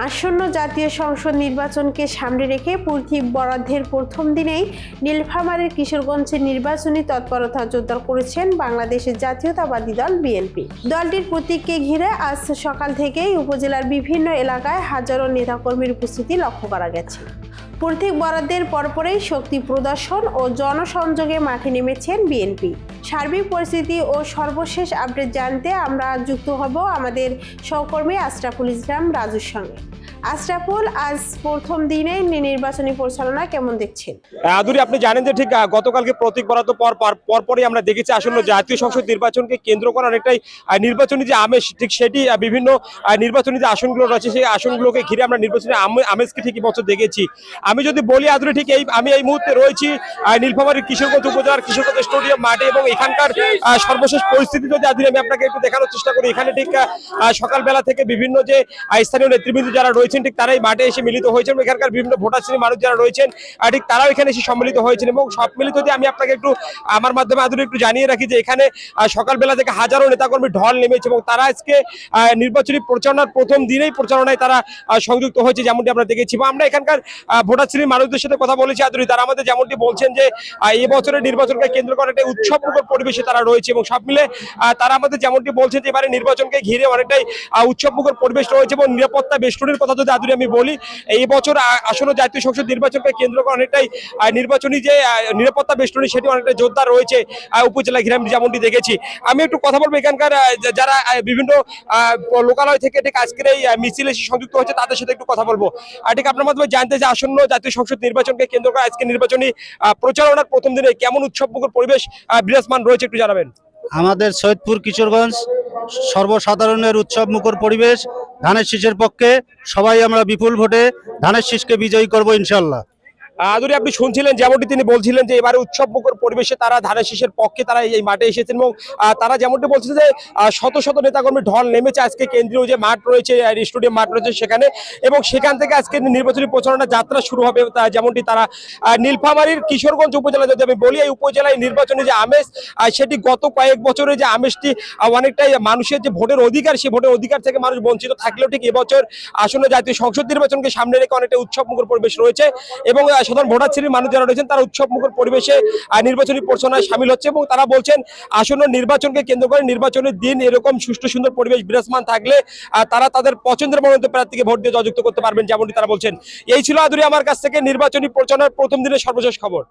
আসন্ন জাতীয় সংসদ নির্বাচনকে সামনে রেখে পূর্তি বরাদ্দের প্রথম দিনেই নীলফামারীর কিশোরগঞ্জের নির্বাচনী তৎপরতা জোরদার করেছেন বাংলাদেশের জাতীয়তাবাদী দল বিএনপি। দলটির প্রতীককে ঘিরে আজ সকাল থেকেই উপজেলার বিভিন্ন এলাকায় হাজারো নেতাকর্মীর উপস্থিতি লক্ষ্য করা গেছে। প্রতীক বরাদ্দের পরপরই শক্তি প্রদর্শন ও জনসংযোগে মাঠে নেমেছেন বিএনপি। সার্বিক পরিস্থিতি ও সর্বশেষ আপডেট জানতে আমরা যুক্ত হব আমাদের সহকর্মী আশরাফুল ইসলাম রাজুর সঙ্গে। আশরাফুল, আজ প্রথম দিনে নির্বাচনী পরিচালনা কেমন দেখছেন? আদুরি, আপনি জানেন যে ঠিক গতকালকে প্রতীক বরাদ্দ পরপরই আমরা দেখেছি আসন্ন জাতীয় সংসদ নির্বাচনকে কেন্দ্র করে অনেকটাই নির্বাচনী যে আমেজ, ঠিক সেটি বিভিন্ন নির্বাচনী যে আসনগুলো রয়েছে সেই আসনগুলোকে ঘিরে আমরা নির্বাচনী আমেজকে ঠিকই বছর দেখেছি। আমি যদি বলি আদুরি, ঠিক আমি এই মুহূর্তে রয়েছি নীলফামারীর কিশোরগঞ্জ উপজেলার কিশোরগঞ্জ স্টেডিয়াম মাঠে, এবং এখানকার সর্বশেষ পরিস্থিতি যদি আদুরি আমি আপনাকে একটু দেখানোর চেষ্টা করি। এখানে ঠিক সকালবেলা থেকে বিভিন্ন যে স্থানীয় নেতৃবৃন্দ যারা রয়েছেন ঠিক তারাই মাঠে এসে মিলিত হয়েছেন। এখানকার বিভিন্ন ভোটার শ্রেণীর মানুষ যারা রয়েছেন ঠিক তারাও এখানে এসে সম্মিলিত হয়েছেন, এবং সব মিলিত যদি আমি আপনাকে একটু আমার মাধ্যমে আদুরি একটু জানিয়ে রাখি যে এখানে সকালবেলা থেকে হাজারো নেতাকর্মী ঢল নেমেছে, এবং তারা আজকে নির্বাচনী প্রচারণার প্রথম দিনেই প্রচারণায় তারা সংযুক্ত হয়েছে যেমনটি আমরা দেখেছি। বা আমরা এখানকার ভোটার শ্রেণীর মানুষদের সাথে কথা বলেছি আদুরি, তারা আমাদের যেমনটি বলছেন যে এই বছরের নির্বাচনকে কেন্দ্র করে একটা উৎসবমুখর পরিবেশে তারা রয়েছে, এবং সব মিলে তারা আমাদের যেমনটি বলছেন যে এবারে নির্বাচনকে ঘিরে অনেকটাই উৎসবমুখর পরিবেশ রয়েছে। এবং নিরাপত্তা বেষ্টনীর কথা যদি আদুরি আমি বলি, এই বছর আসন্ন জাতীয় সংসদ নির্বাচনকে কেন্দ্র করে অনেকটাই নির্বাচনী যে নিরাপত্তা বেষ্টনী সেটি অনেকটা জোরদার রয়েছে উপজেলা ঘিরে আমি যেমনটি দেখেছি। আমি একটু কথা বলবো এখানকার যারা বিভিন্ন লোকালয় থেকে ঠিক আজকের এই মিছিল এসে সংযুক্ত হয়েছে তাদের সাথে একটু কথা বলবো। ঠিক আপনার মাধ্যমে জানতে যে আসন্ন জাতীয় সংসদ নির্বাচনকে কেন্দ্র করে আজকে নির্বাচনী প্রচারণার প্রথম দিনে কেমন উৎসবমুখর পরিবেশ বিরাজমান রয়েছে একটু জানাবেন। আমাদের সৈয়দপুর কিশোরগঞ্জ সর্বসাধারণের উৎসব মুখর পরিবেশ। ধানের শীষের পক্ষে সবাই আমরা বিপুল ভোটে ধানের শীষকে বিজয়ী করব ইনশাল্লাহ। আদুরি, আপনি শুনছিলেন যেমনটি তিনি বলছিলেন যে এবারে উৎসবমুখর পরিবেশে তারা ধানের শীষের পক্ষে তারা এই মাঠে এসেছেন, এবং তারা যেমনটি বলছে যে শত শত নেতাকর্মী ঢল নেমেছে আজকে কেন্দ্রীয় যে মাঠ রয়েছে স্টেডিয়াম মাঠ রয়েছে সেখানে, এবং সেখান থেকে আজকে নির্বাচনী প্রচারণা যাত্রা শুরু হবে। যেমনটি তারা নীলফামারীর কিশোরগঞ্জ উপজেলা যদি আমি বলি, এই উপজেলায় নির্বাচনী যে আমেজ সেটি গত কয়েক বছরে যে আমেজটি অনেকটাই মানুষের যে ভোটের অধিকার, সেই ভোটের অধিকার থেকে মানুষ বঞ্চিত থাকলেও ঠিক এবছর আসন্ন জাতীয় সংসদ নির্বাচনকে সামনে রেখে অনেকটা উৎসবমুখর পরিবেশ রয়েছে, এবং সাধারণ ভোটার শ্রেণীর মানুষ যারা রয়েছেন তারা উৎসবমুখর পরিবেশে নির্বাচনী প্রচারণায় সামিল হচ্ছে, এবং তারা বলছেন আসন্ন নির্বাচনকে কেন্দ্র করে নির্বাচনের দিন এরকম সুষ্ঠু সুন্দর পরিবেশ বিরাজমান থাকলে তারা তাদের পছন্দের মনোনীত প্রার্থীকে ভোট দিয়ে জয়যুক্ত করতে পারবেন যেমনটি তারা বলছেন। এই ছিল আদুরি আমার কাছ থেকে নির্বাচনী প্রচারণার প্রথম দিনের সর্বশেষ খবর।